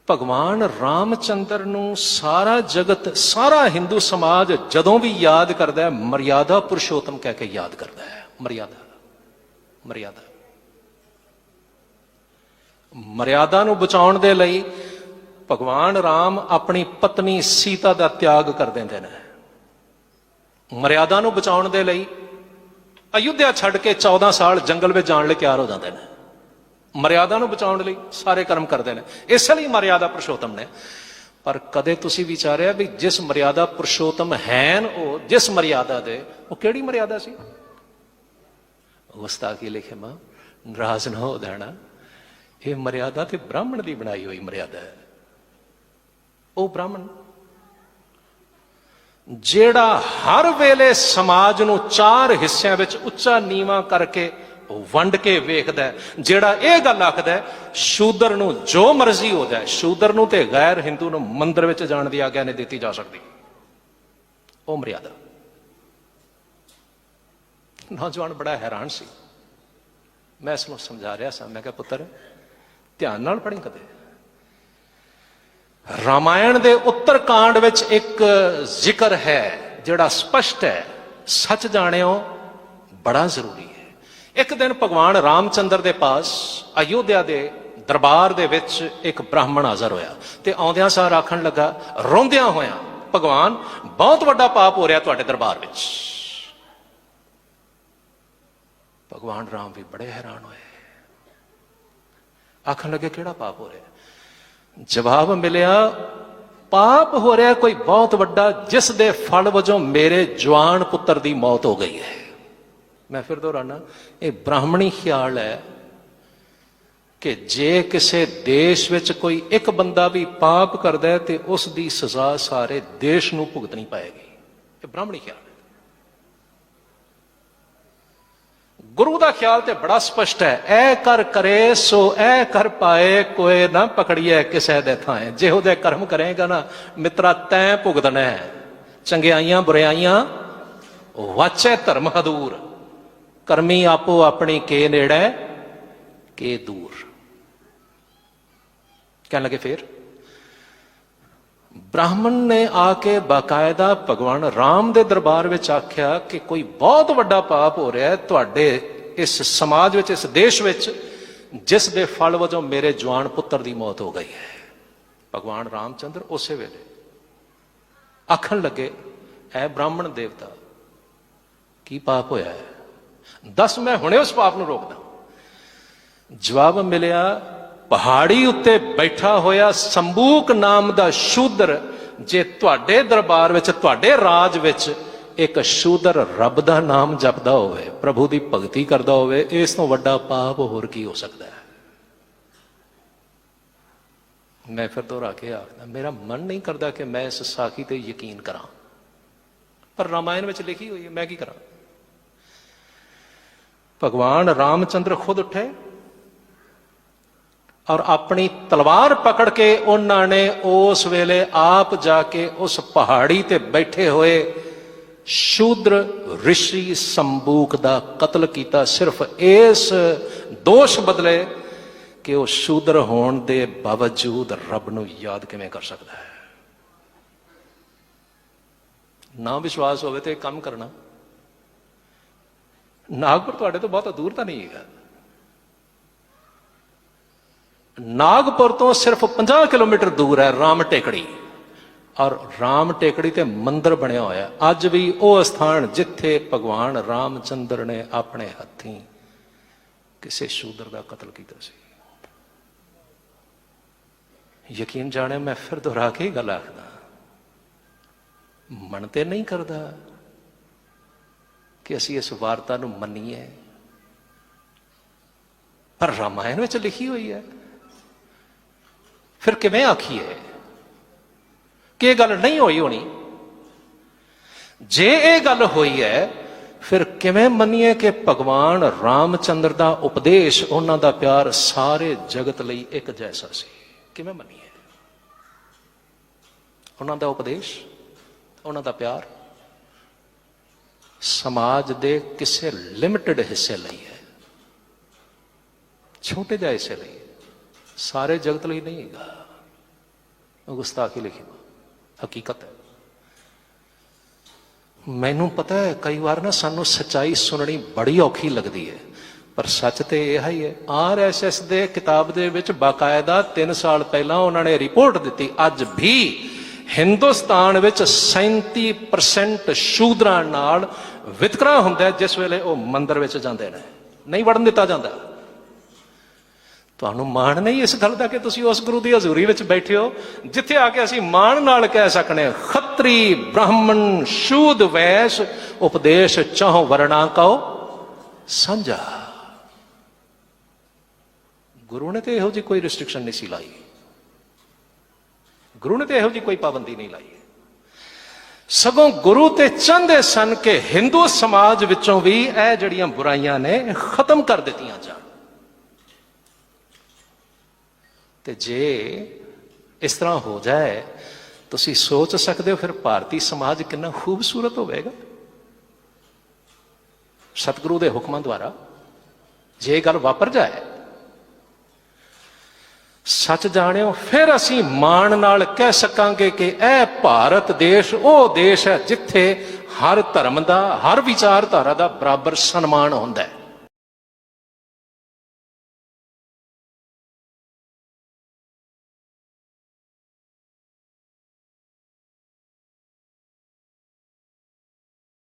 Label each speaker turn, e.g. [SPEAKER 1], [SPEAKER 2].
[SPEAKER 1] भगवान रामचंद्र नूं सारा जगत, सारा हिंदू समाज जदों भी याद करता है मर्यादा पुरुषोत्तम कह के याद करता है। मर्यादा मर्यादा मर्यादा नूं बचाउण दे लई भगवान राम अपनी पत्नी सीता दा त्याग कर देंदे ने। मर्यादा नूं बचाउण दे लई अयोध्या छड्ड के 14 साल जंगल में जाण लई तैयार हो जाते हैं। मर्यादा नूं बचाउण लई सारे कर्म करते हैं। इसलिए मर्यादा पुरुषोत्तम ने। पर कदे तुसीं विचारिया भी जिस मर्यादा पुरुषोत्तम हैं वो जिस मर्यादा दे वो किहड़ी मर्यादा सी? गुस्ताखी लिखे मां नाराज ना हो देना, ये मर्यादा ते ब्राह्मण की बनाई हुई मर्यादा है। वो ब्राह्मण जेड़ा हर वेले समाज नूं 4 हिस्सियां विच उच्चा नीवा करके वंड के वेखदा है, जेड़ा ये गल आखदा है शूदर नूं जो मर्जी हो जाए, शूदर नूं ते गैर हिंदू नूं मंदिर विच जाण दी आग्या नहीं दी जा सकती। वो मर्यादा। नौजवान बड़ा हैरान सी। मैं इसनूं समझा रहा सा, मैं कहा पुत्र ध्यान नाल पढ़ी। कदे रामायण दे उत्तर कांड विच एक जिक्र है जिहड़ा स्पष्ट है, सच जाणियो बड़ा जरूरी है। एक दिन भगवान रामचंद्र दे पास अयोध्या दे दरबार दे विच एक ब्राह्मण हाज़र होया ते आउंदियां सार आखण लगा रोंदियां होया, भगवान बहुत वड्डा पाप हो रहा तुहाडे दरबार विच। भगवान राम भी बड़े हैरान होए, आखण लगे किहड़ा पाप हो रहा? जवाब मिलिया पाप हो रहा कोई बहुत वड्डा जिस दे फल वजों मेरे जवान पुत्र की मौत हो गई है। मैं फिर दोहराना, ये ब्राह्मणी ख्याल है कि जे किसी देश विच कोई एक बंदा भी पाप करदा है तो उसकी सजा सारे देश नूं भुगतनी पाएगी। ये ब्राह्मणी ख्याल है। गुरु का ख्याल तो बड़ा स्पष्ट है, ऐ कर करे सो ऐ कर पाए कोई ना पकड़िए किसी दे थाए। जिहो दे कर्म करेगा ना मित्रा तैं भुगतना है। चंगियाइयां बुराइयां वाचे धर्म हदूर, कर्मी आपो अपनी के नेड़े के दूर। कहने लगे फिर ब्राह्मण ने आके बाकायदा भगवान राम दे दरबार विच आख्या कि कोई बहुत वड्डा पाप हो रहा है तुहाडे इस समाज विच, इस देश विच, जिस दे फल वजों मेरे जवान पुत्र की मौत हो गई है। भगवान रामचंद्र उस वेले आखण लगे ऐ ब्राह्मण देवता की पाप होया है, दस मैं हुणे उस पाप नूं रोकदा। जवाब मिलिया पहाड़ी उत्ते बैठा होया संबूक नाम दा शूदर, जे तुहाडे दरबार विच तुहाडे राज विच एक शूदर रब दा नाम जपदा होवे, प्रभु दी भगती करदा होवे, इस तों वड्डा पाप होर की हो सकदा है? मैं फिर दोहरा के आखदा मेरा मन नहीं करदा कि मैं इस साखी ते यकीन करा, पर रामायण विच लिखी हुई है, मैं की करा? भगवान रामचंद्र खुद उठे और अपनी तलवार पकड़ के उन्होंने उस वेले आप जाके उस पहाड़ी ते बैठे हुए शूद्र ऋषि संबूक दा कत्ल किया, सिर्फ इस दोष बदले कि वह शूद्र होने दे बावजूद रब नूं याद किवें कर सकता है। ना विश्वास होवे तो एक काम करना, नागपुर तुहाडे तो बहुत दूर तो नहीं है, नागपुर तो सिर्फ 50 किलोमीटर दूर है राम टेकड़ी, और राम टेकड़ी ते मंदिर बनया होया। अज भी वह स्थान जिथे भगवान रामचंद्र ने अपने हथी किसी शूद्र का कत्ल किया सी। यकीन जाने मैं फिर दोहरा के गल आखदा, मन ते नहीं करदा कि असी इस वार्ता नूं मन्नीए, पर रामायण में लिखी हुई है। फिर किवें आखिए कि गल नहीं होई होनी? जे ये गल होई है फिर किवें मन्नीए कि भगवान रामचंद्र का उपदेश, उन्हां दा प्यार सारे जगत लई एक जैसा सी? किवें मन्नीए? उन्हां दा उपदेश, उन्हां दा प्यार समाज दे किसी लिमिटेड हिस्से लई है, छोटे जिहे हिस्से लई, सारे जगत लई नहीं है। गुस्ताखी लिखी हकीकत है। मैनू पता है कई बार ना सानू सच्चाई सुननी बड़ी औखी लगती है, पर सच तो यह ही है। RSS के किताब के विच बाकायदा 3 साल पहला उन्होंने रिपोर्ट दी, अज भी हिंदुस्तान विच 37% शूदरां नाल वितकरा हुंदा जिस वेले वो मंदिर विच जांदे ने, नहीं वड़न दिता जाता। तुहानू माण नहीं इस गल का कि तुसीं उस गुरु की हजूरी विच बैठे हो जिथे आके असीं माण नाल कह सकने खत्री ब्राह्मण शूद वैश उपदेश चौं वर्णा कहो साझा। गुरु ने तो इहो जी कोई रिस्ट्रिक्शन नहीं सी लाई, गुरु ने तो इहो जी कोई पाबंदी नहीं लाई। सगों गुरु ते चाहते सन कि हिंदू समाज विचों भी यह जड़ियां बुराइयां ने खत्म कर दित्तियां जाण। ते जे इस तरह हो जाए तुसी सोच सकते हो फिर भारतीय समाज कितना खूबसूरत होगा सतगुरु के हुक्मां द्वारा। जे गल वापर जाए सच जाणियो फिर असी माण नाल कह सकांगे कि यह भारत देश वो देश है जिथे हर धर्म का हर विचारधारा का बराबर सन्मान होंदा है।